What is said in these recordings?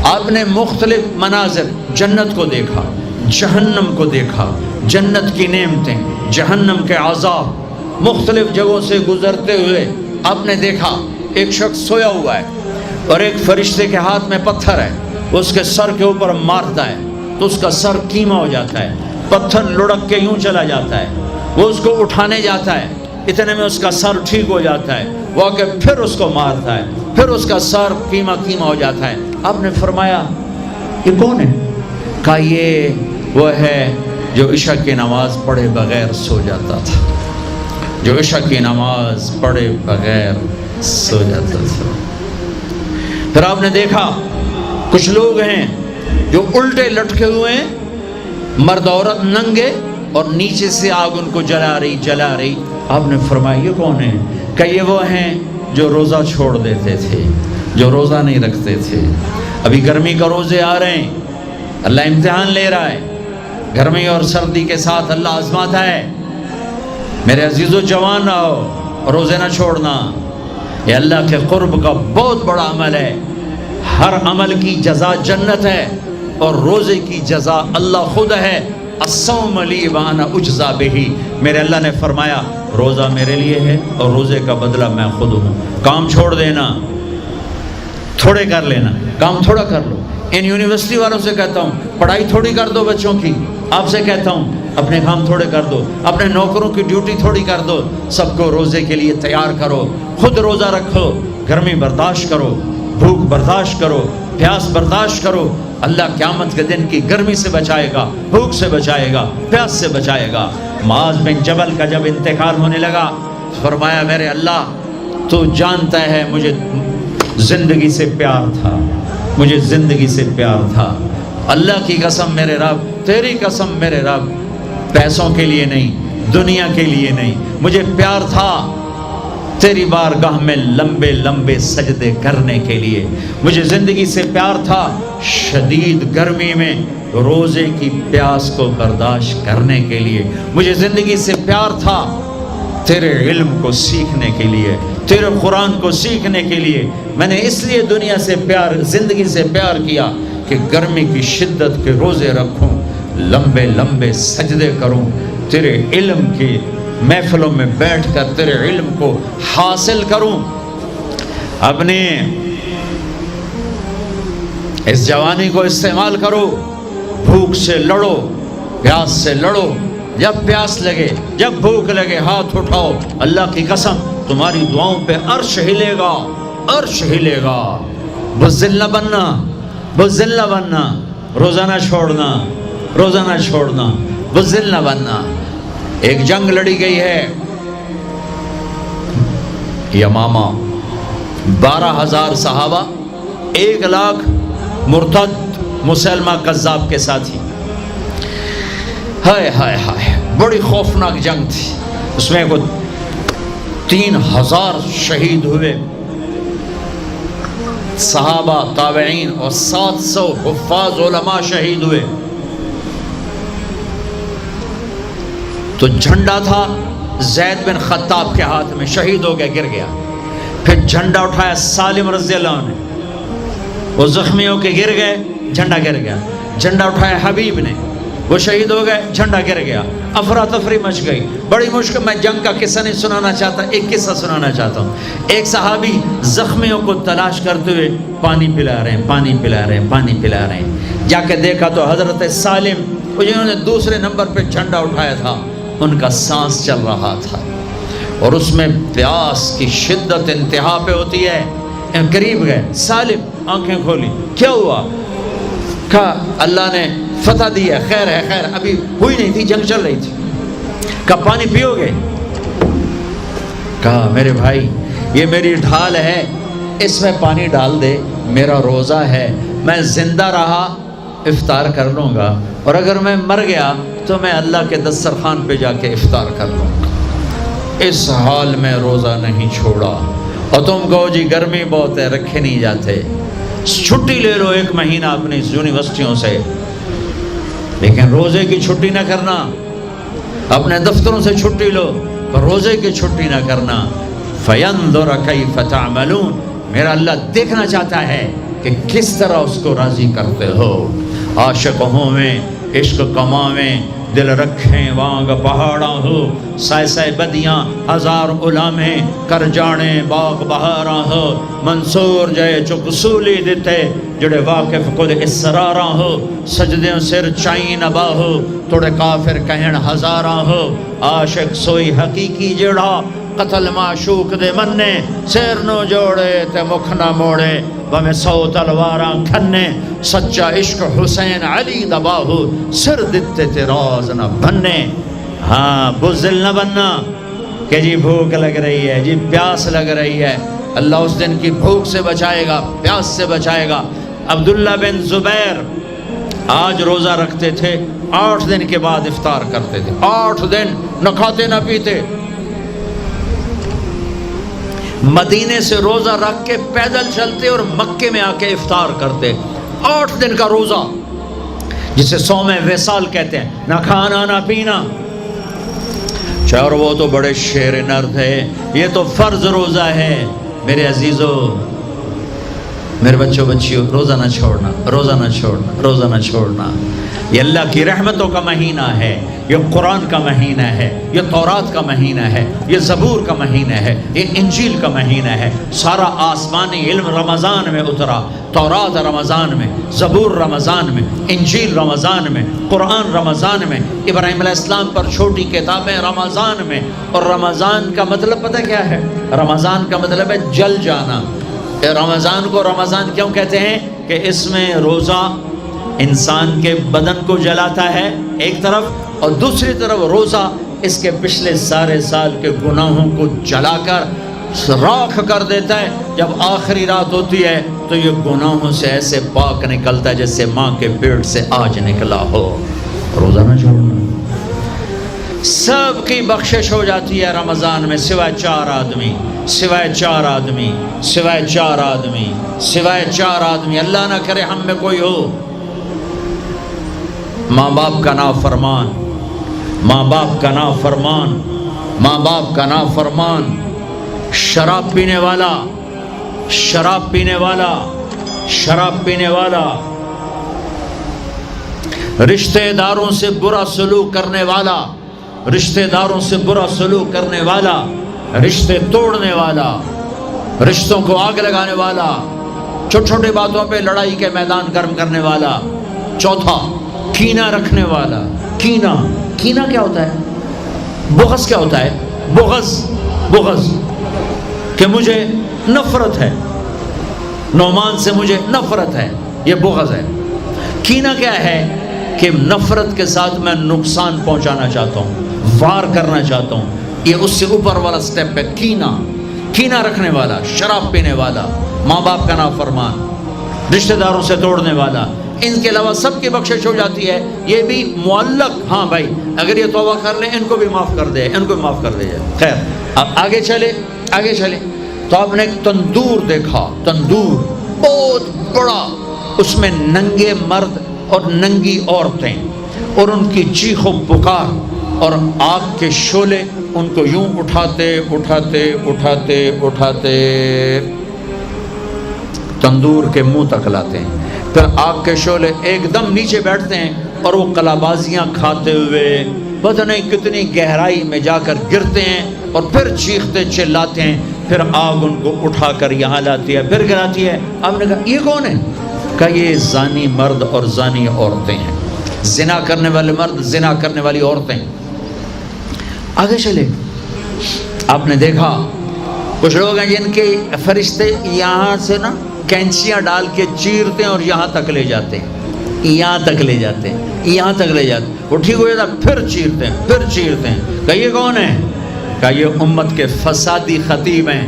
آپ نے مختلف مناظر، جنت کو دیکھا، جہنم کو دیکھا، جنت کی نعمتیں، جہنم کے عذاب، مختلف جگہوں سے گزرتے ہوئے آپ نے دیکھا ایک شخص سویا ہوا ہے اور ایک فرشتے کے ہاتھ میں پتھر ہے، اس کے سر کے اوپر مارتا ہے تو اس کا سر کیما ہو جاتا ہے، پتھر لڑک کے یوں چلا جاتا ہے، وہ اس کو اٹھانے جاتا ہے، اتنے میں اس کا سر ٹھیک ہو جاتا ہے، وہ آ کے پھر اس کو مارتا ہے، پھر اس کا سر کیما ہو جاتا ہے۔ آپ نے فرمایا یہ کون ہے؟ کہا یہ وہ ہے جو عشاء کی نماز پڑھے بغیر سو جاتا تھا، جو عشاء کی نماز پڑھے بغیر سو جاتا تھا۔ پھر آپ نے دیکھا کچھ لوگ ہیں جو الٹے لٹکے ہوئے ہیں، مرد عورت ننگے، اور نیچے سے آگ ان کو جلا رہی۔ آپ نے فرمایا یہ کون ہے؟ کہ یہ وہ ہیں جو روزہ چھوڑ دیتے تھے، جو روزہ نہیں رکھتے تھے۔ ابھی گرمی کا روزے آ رہے ہیں، اللہ امتحان لے رہا ہے، گرمی اور سردی کے ساتھ اللہ آزماتا ہے۔ میرے عزیزو جوان رہو، روزے نہ چھوڑنا، یہ اللہ کے قرب کا بہت بڑا عمل ہے۔ ہر عمل کی جزا جنت ہے اور روزے کی جزا اللہ خود ہے۔ الصوم لی وانا اجزا بہ، میرے اللہ نے فرمایا روزہ میرے لیے ہے اور روزے کا بدلہ میں خود ہوں۔ کام چھوڑ دینا، تھوڑے کر لینا، کام تھوڑا کر لو۔ ان یونیورسٹی والوں سے کہتا ہوں پڑھائی تھوڑی کر دو بچوں کی، آپ سے کہتا ہوں اپنے کام تھوڑے کر دو، اپنے نوکروں کی ڈیوٹی تھوڑی کر دو، سب کو روزے کے لیے تیار کرو، خود روزہ رکھو، گرمی برداشت کرو، بھوک برداشت کرو، پیاس برداشت کرو۔ اللہ قیامت کے دن کی گرمی سے بچائے گا، بھوک سے بچائے گا، پیاس سے بچائے گا۔ معاذ بن جبل کا جب انتقال ہونے لگا، فرمایا میرے اللہ تو جانتا ہے مجھے زندگی سے پیار تھا، مجھے زندگی سے پیار تھا، اللہ کی قسم میرے رب، تیری قسم میرے رب، پیسوں کے لیے نہیں، دنیا کے لیے نہیں، مجھے پیار تھا تیری بارگاہ میں لمبے لمبے سجدے کرنے کے لیے، مجھے زندگی سے پیار تھا شدید گرمی میں روزے کی پیاس کو برداشت کرنے کے لیے، مجھے زندگی سے پیار تھا تیرے علم کو سیکھنے کے لیے، تیرے قرآن کو سیکھنے کے لیے۔ میں نے اس لیے دنیا سے پیار، زندگی سے پیار کیا کہ گرمی کی شدت کے روزے رکھوں، لمبے لمبے سجدے کروں، تیرے علم کی محفلوں میں بیٹھ کر تیرے علم کو حاصل کروں۔ اپنے اس جوانی کو استعمال کرو، بھوک سے لڑو، پیاس سے لڑو، جب پیاس لگے، جب بھوک لگے ہاتھ اٹھاؤ، اللہ کی قسم تمہاری دعاؤں پہ عرش ہلے گا، عرش ہلے گا۔ بزدل نہ بننا، بزدل نہ بننا، روزہ نہ چھوڑنا، روزہ نہ چھوڑنا، بزدل نہ بننا۔ ایک جنگ لڑی گئی ہے یمامہ، 12,000 صحابہ، 1,00,000 مرتد مسلمہ کذاب کے ساتھی۔ ہائے ہائے ہائے، بڑی خوفناک جنگ تھی، اس میں 3,000 شہید ہوئے، صحابہ، تابعین اور 700 حفاظ علماء شہید ہوئے۔ تو جھنڈا تھا زید بن خطاب کے ہاتھ میں، شہید ہو گیا، گر گیا۔ پھر جھنڈا اٹھایا سالم رضی اللہ عنہ نے، وہ زخمی ہو کے گر گئے، جھنڈا گر گیا۔ جھنڈا اٹھایا حبیب نے، وہ شہید ہو گئے، جھنڈا گر گیا۔ افراتفری مچ گئی، بڑی مشکل۔ میں جنگ کا قصہ نہیں سنانا چاہتا، ایک قصہ سنانا چاہتا ہوں۔ ایک صحابی زخمیوں کو تلاش کرتے ہوئے پانی پلا رہے ہیں، پانی پلا رہے ہیں، پانی پلا رہے ہیں۔ جا کے دیکھا تو حضرت سالم، جنہوں نے دوسرے نمبر پہ جھنڈا اٹھایا تھا، ان کا سانس چل رہا تھا اور اس میں پیاس کی شدت انتہا پہ ہوتی ہے۔ قریب گئے، سالم آنکھیں کھولی، کیا ہوا؟ کہا اللہ نے فتح دی ہے، خیر ہے، خیر ابھی ہوئی نہیں تھی، جنگ چل رہی تھی۔ کہا پانی پیو گے؟ کہا میرے بھائی یہ میری ڈھال ہے، اس میں پانی ڈال دے، میرا روزہ ہے، میں زندہ رہا افطار کر لوں گا، اور اگر میں مر گیا تو میں اللہ کے دسترخوان پہ جا کے افطار کر لوں گا۔ اس حال میں روزہ نہیں چھوڑا۔ اور تم کہو جی گرمی بہت ہے، رکھے نہیں جاتے، چھٹی لے لو 1 مہینہ اپنی یونیورسٹیوں سے، لیکن روزے کی چھٹی نہ کرنا۔ اپنے دفتروں سے چھٹی لو، پر روزے کی چھٹی نہ کرنا۔ فَيَنْظُرَ كَيْفَ تَعْمَلُونَ، میرا اللہ دیکھنا چاہتا ہے کہ کس طرح اس کو راضی کرتے ہو۔ عاشق ہوں میں عشق کماویں، دل رکھیں وانگ پہاڑاں ہو، سائے سائے بدیاں ہزار علامیں، کر جانے باغ بہاراں ہو، منصور جائے چک سولی دیتے جڑے واقف خود اسراراں ہو، سجدیں سر چائیں نبا ہو، توڑے کافر کہن ہزاراں ہو، عاشق سوئی حقیقی جڑا قتل معشوق دے مننے، سیر نو جوڑے تے مکھ نہ موڑے، بہمیں 100 تلواراں کھنے، سچا عشق حسین علی دباہو، سر دتے تے راز نہ بننے۔ ہاں بزدل نہ بننا کہ جی بھوک لگ رہی ہے، جی پیاس لگ رہی ہے، اللہ اس دن کی بھوک سے بچائے گا، پیاس سے بچائے گا۔ عبداللہ بن زبیر آج روزہ رکھتے تھے، 8 دن کے بعد افطار کرتے تھے، 8 دن نہ کھاتے نہ پیتے، مدینے سے روزہ رکھ کے پیدل چلتے اور مکے میں آ کے افطار کرتے، 8 دن کا روزہ جسے صوم وصال کہتے ہیں، نہ کھانا نہ پینا۔ اور وہ تو بڑے شیر نرد ہے، یہ تو فرض روزہ ہے۔ میرے عزیزو، میرے بچوں بچیوں، روزہ نہ چھوڑنا، روزہ نہ چھوڑنا، روزہ نہ چھوڑنا۔ یہ اللہ کی رحمتوں کا مہینہ ہے، یہ قرآن کا مہینہ ہے، یہ تورات کا مہینہ ہے، یہ زبور کا مہینہ ہے، یہ انجیل کا مہینہ ہے۔ سارا آسمانی علم رمضان میں اترا، تورات رمضان میں، زبور رمضان میں، انجیل رمضان میں، قرآن رمضان میں، ابراہیم علیہ السلام پر چھوٹی کتابیں رمضان میں۔ اور رمضان کا مطلب پتہ کیا ہے؟ رمضان کا مطلب ہے جل جانا۔ رمضان کو رمضان کیوں کہتے ہیں؟ کہ اس میں روزہ انسان کے بدن کو جلاتا ہے ایک طرف، اور دوسری طرف روزہ اس کے پچھلے سارے سال کے گناہوں کو جلا کر راکھ کر دیتا ہے۔ جب آخری رات ہوتی ہے تو یہ گناہوں سے ایسے پاک نکلتا ہے جیسے ماں کے پیٹ سے آج نکلا ہو۔ روزہ نہ چھوڑنا۔ سب کی بخشش ہو جاتی ہے رمضان میں، سوائے 4 آدمی، سوائے 4 آدمی، سوائے 4 آدمی، سوائے 4 آدمی۔ اللہ نہ کرے ہم میں کوئی ہو۔ ماں باپ کا نافرمان، ماں باپ کا نافرمان، ماں باپ کا نافرمان، شراب پینے والا، شراب پینے والا، شراب پینے والا، رشتہ داروں سے برا سلوک کرنے والا، رشتہ داروں سے برا سلوک کرنے والا، رشتے توڑنے والا، رشتوں کو آگ لگانے والا، چھوٹی چھوٹی باتوں پہ لڑائی کے میدان گرم کرنے والا۔ چوتھا، کینہ رکھنے والا۔ کینہ، کینہ کیا ہوتا ہے؟ بغض کیا ہوتا ہے؟ بغض، بغض کہ مجھے نفرت ہے، نعمان سے مجھے نفرت ہے، یہ بغض ہے۔ کینہ کیا ہے؟ کہ نفرت کے ساتھ میں نقصان پہنچانا چاہتا ہوں، وار کرنا چاہتا ہوں، یہ اس سے اوپر والا سٹیپ ہے کینہ۔ کینہ رکھنے والا، شراب پینے والا، ماں باپ کا نافرمان، رشتہ داروں سے توڑنے والا۔ ان کے علاوہ سب کی بخشش ہو جاتی ہے، یہ بھی معلق۔ ہاں بھائی اگر یہ توبہ کر لیں ان کو بھی معاف کر دے، ان کو بھی معاف کر دے جائے۔ خیر اب آگے چلے، آگے چلے تو آپ نے ایک تندور دیکھا، تندور بہت بڑا، اس میں ننگے مرد اور ننگی عورتیں، اور ان کی چیخ و پکار، اور آگ کے شعلے ان کو یوں اٹھاتے اٹھاتے اٹھاتے اٹھاتے تندور کے منہ تک لاتے ہیں۔ پھر آگ کے شعلے ایک دم نیچے بیٹھتے ہیں اور وہ کلابازیاں کھاتے ہوئے پتہ نہیں کتنی گہرائی میں جا کر گرتے ہیں، اور پھر چیختے چلاتے ہیں۔ پھر آگ ان کو اٹھا کر یہاں لاتی ہے، پھر گراتی ہے۔ آپ نے کہا یہ کون ہے؟ کہ یہ زانی مرد اور زانی عورتیں ہیں، زنا کرنے والے مرد، زنا کرنے والی عورتیں۔ آگے چلے، آپ نے دیکھا کچھ لوگ ہیں جن کے فرشتے یہاں سے نا کینچیاں ڈال کے چیرتے ہیں اور یہاں تک لے جاتے ہیں، یہاں تک لے جاتے ہیں، یہاں تک لے جاتے ہیں، وہ ٹھیک ہو جاتا پھر چیرتے ہیں، پھر چیرتے ہیں۔ کہ یہ کون ہے؟ کہ یہ امت کے فسادی خطیب ہیں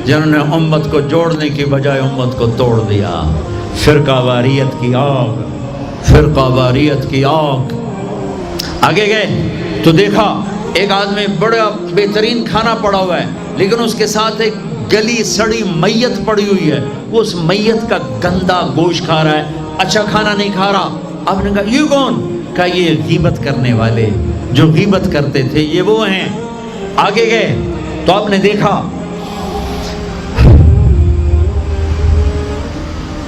جنہوں نے امت کو جوڑنے کی بجائے امت کو توڑ دیا۔ فرقہ واریت کی آگ، فرقہ واریت کی آگ۔ آگے گئے تو دیکھا ایک آدمی بڑا بہترین کھانا پڑا ہوا ہے، لیکن اس کے ساتھ ایک گلی سڑی میت پڑی ہوئی ہے، وہ اس میت کا گندا گوشت کھا رہا ہے، اچھا کھانا نہیں کھا رہا۔ آپ نے کہا یہ کون؟ کہا یہ غیبت کرنے والے، جو غیبت کرتے تھے یہ وہ ہیں۔ آگے گئے تو آپ نے دیکھا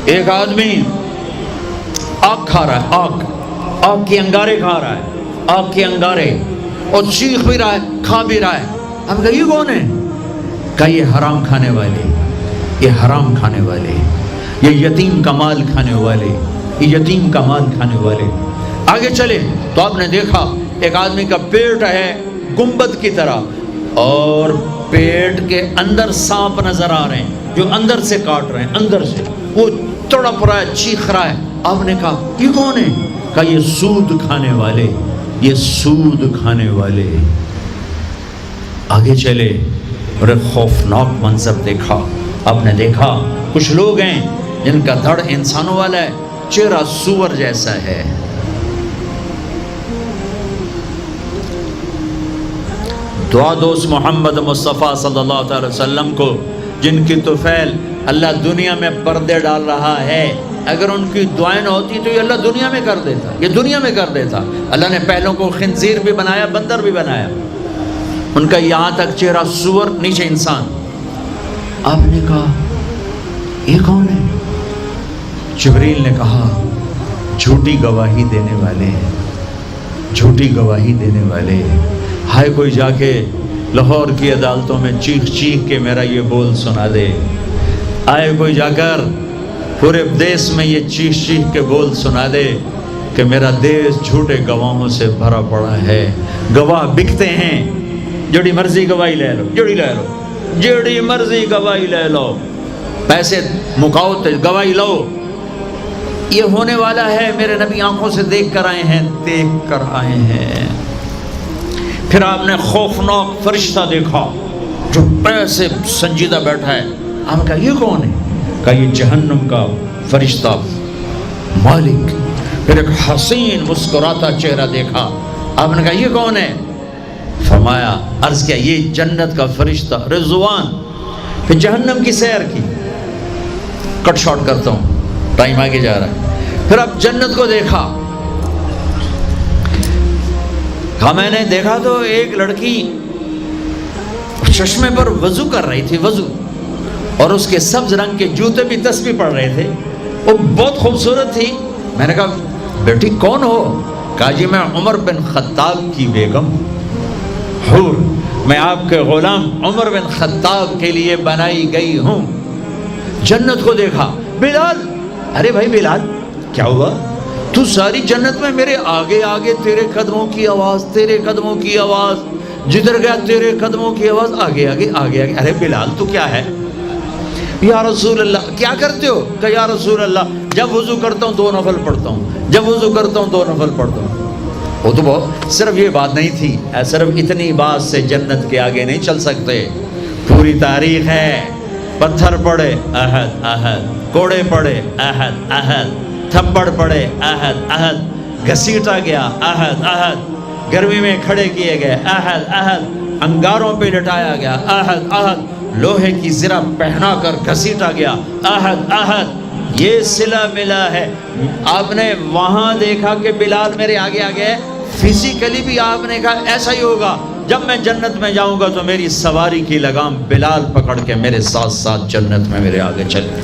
ایک آدمی آگ کھا رہا ہے، آگ کے انگارے کھا رہا ہے، آگ کے انگارے، اور چیخ بھی رہا ہے، کھا بھی رہا ہے. ہم کہا یہ کون ہے؟ کہا یہ حرام کھانے والے، یہ حرام کھانے والے، یہ یتیم کا مال کھانے والے، یہ یتیم کا مال کھانے والے. آگے چلے تو آپ نے دیکھا ایک آدمی کا پیٹ ہے گنبد کی طرح، اور پیٹ کے اندر سانپ نظر آ رہے ہیں جو اندر سے کاٹ رہے ہیں، اندر سے وہ تڑپ رہا ہے، چیخ رہا ہے. آپ نے کہا یہ کون ہے؟ کہا یہ سود کھانے والے، یہ سود کھانے والے. آگے چلے اور ایک خوفناک منظر دیکھا. آپ نے دیکھا کچھ لوگ ہیں جن کا دھڑ انسانوں والا ہے، چہرہ سور جیسا ہے. دعا دوست محمد مصطفیٰ صلی اللہ تعالی وسلم کو، جن کی طفیل اللہ دنیا میں پردے ڈال رہا ہے، اگر ان کی دعائیں نہ ہوتی تو یہ اللہ دنیا میں کر دیتا، یہ دنیا میں کر دیتا. اللہ نے پہلوں کو خنزیر بھی بنایا، بندر بھی بنایا، ان کا یہاں تک چہرہ سور، نیچے انسان. آپ نے کہا یہ کون ہے؟ جبریل نے کہا جھوٹی گواہی دینے والے، جھوٹی گواہی دینے والے. ہائے کوئی جا کے لاہور کی عدالتوں میں چیخ چیخ کے میرا یہ بول سنا دے. آئے کوئی جا کر پورے دیس میں یہ چیخ چیخ کے بول سنا دے کہ میرا دیس جھوٹے گواہوں سے بھرا پڑا ہے. گواہ بکتے ہیں، جڑی مرضی گواہی لے لو، جڑی مرضی گواہی لے لو، پیسے مکاؤ تو گواہی لو. یہ ہونے والا ہے، میرے نبی آنکھوں سے دیکھ کر آئے ہیں، دیکھ کر آئے ہیں. پھر آپ نے خوفناک فرشتہ دیکھا جو ایسے سنجیدہ بیٹھا ہے. ہم کہا یہ کون ہے؟ کہا یہ جہنم کا فرشتہ مالک. پھر ایک حسین مسکراتا چہرہ دیکھا. آپ نے کہا یہ کون ہے؟ فرمایا، عرض کیا یہ جنت کا فرشتہ رضوان. پھر جہنم کی سیر کی. کٹ شارٹ کرتا ہوں، ٹائم آگے جا رہا ہے. پھر اب جنت کو دیکھا. کہا میں نے دیکھا تو ایک لڑکی چشمے پر وضو کر رہی تھی، وضو، اور اس کے سبز رنگ کے جوتے بھی تسبیح پڑھ رہے تھے. وہ بہت خوبصورت تھی. میں نے کہا بیٹی کون ہو؟ کہا جی میں عمر بن خطاب کی بیگم حور، میں آپ کے غلام عمر بن خطاب کے لیے بنائی گئی ہوں. جنت کو دیکھا. بلال، ارے بھائی بلال کیا ہوا؟ تو ساری جنت میں میرے آگے آگے، تیرے قدموں کی آواز، تیرے قدموں کی آواز، جدھر گیا تیرے قدموں کی آواز، آگے آگے آگے آگے. ارے بلال تو کیا ہے؟ یا رسول اللہ کیا کرتے ہو؟ کہ یا رسول اللہ جب وضو کرتا ہوں 2 نفل پڑھتا ہوں، جب وضو کرتا ہوں 2 نفل پڑھتا ہوں. وہ تو بہت، صرف یہ بات نہیں تھی، صرف اتنی بات سے جنت کے آگے نہیں چل سکتے. پوری تاریخ ہے. پتھر پڑے احد احد، کوڑے پڑے احد احد، تھپڑ پڑے احد احد، گھسیٹا گیا احد احد، گرمی میں کھڑے کیے گئے احد احد، انگاروں پہ لٹایا گیا احد احد، لوہے کی زرہ پہنا کر گھسیٹا گیا احد احد. یہ صلہ ملا ہے. آپ نے وہاں دیکھا کہ بلال میرے آگے آگے ہے. فزیکلی بھی آپ نے کہا ایسا ہی ہوگا. جب میں جنت میں جاؤں گا تو میری سواری کی لگام بلال پکڑ کے میرے ساتھ ساتھ جنت میں میرے آگے چلے.